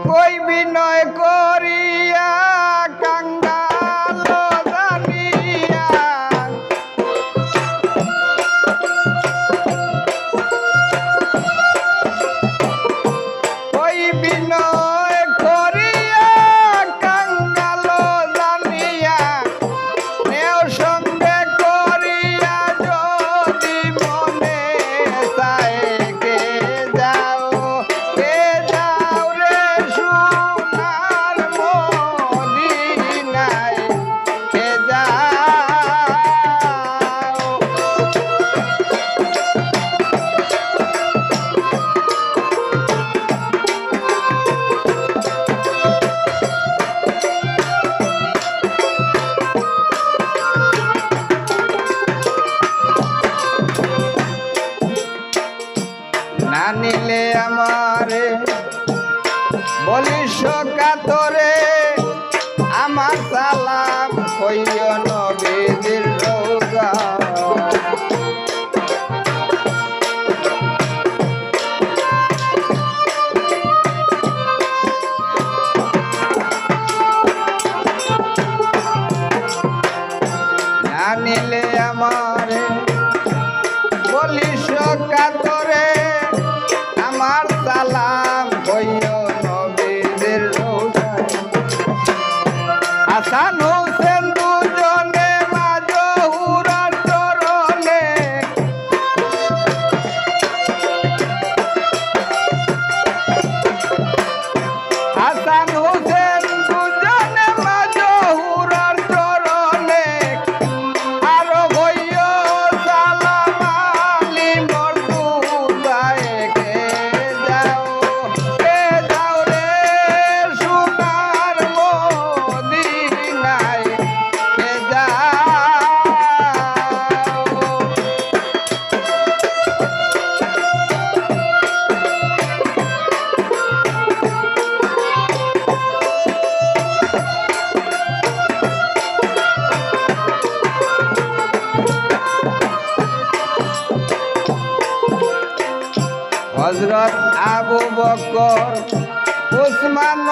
কই বিনয় করিয়া কাঙ্গাল জানিয়া কই বিনয় করিয়া কাঙ্গাল জানিয়া নেও সঙ্গে করিয়া যদি মনে চায় কে যাও রে সোনার মদিনায় কে যাও। না নিলে আমারে বলিস কাতরে আমার সালাম কইও নবীজির রওজা। না নিলে আমারে বলিস কাতরে আমার সালাম কইও নবীজির রওজায়। হাসান হোসেন দুজনে মাজহুরার চরণে হাসান হোসেন দুজনে মাজহুরার চরণে আরো হইও সালাম আলী মর্তুজায় কে যাও রে সোনার মদিনায় কে যাও। হযরত আবু বকর উসমান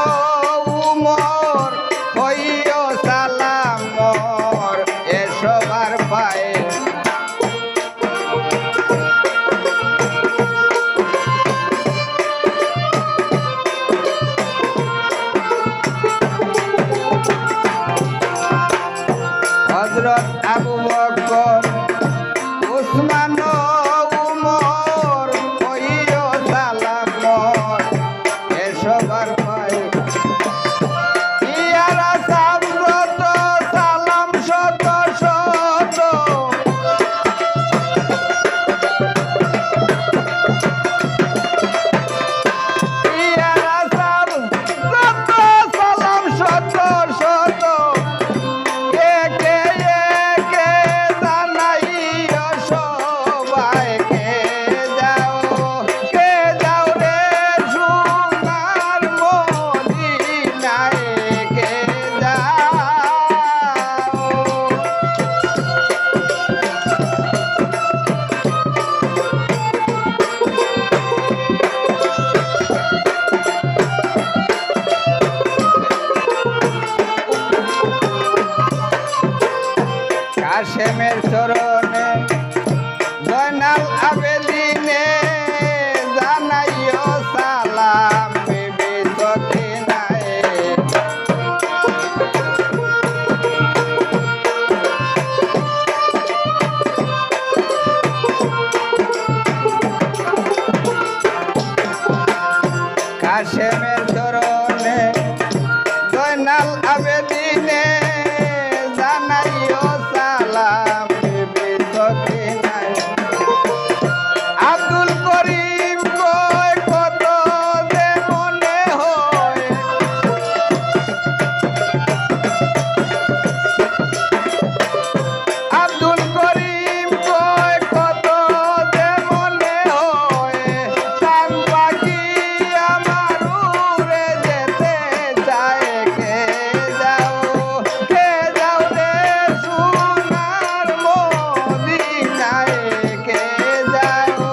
উমর হইও সালাম মোর এসবার পায়ে। হযরত আবু বকর উসমান উমর হইও সালাম মোর এসবার পায়ে। ইয়ারা সাবরত সালাম শত শত ইয়ারা সাবরত সালাম শত শত একে একে জানাইও সবাই কে যাও রে সোনার মদিনায় কে যাও। কাশেমের চরণে জয়নাল আবেদিনে জানাইও সালাম বিবি সখিনায়। কাশেমের চরণে জয়নাল আবেদিনে জানাইও সালাম বিবি সখিনায়। আব্দুল করিম কয় কত যে মনে হয় আব্দুল করিম কয় কত যে মনে হয় তান পাখি আমার উড়ে যেতে চায় কে যাও রে সোনার মদিনায় কে যাও।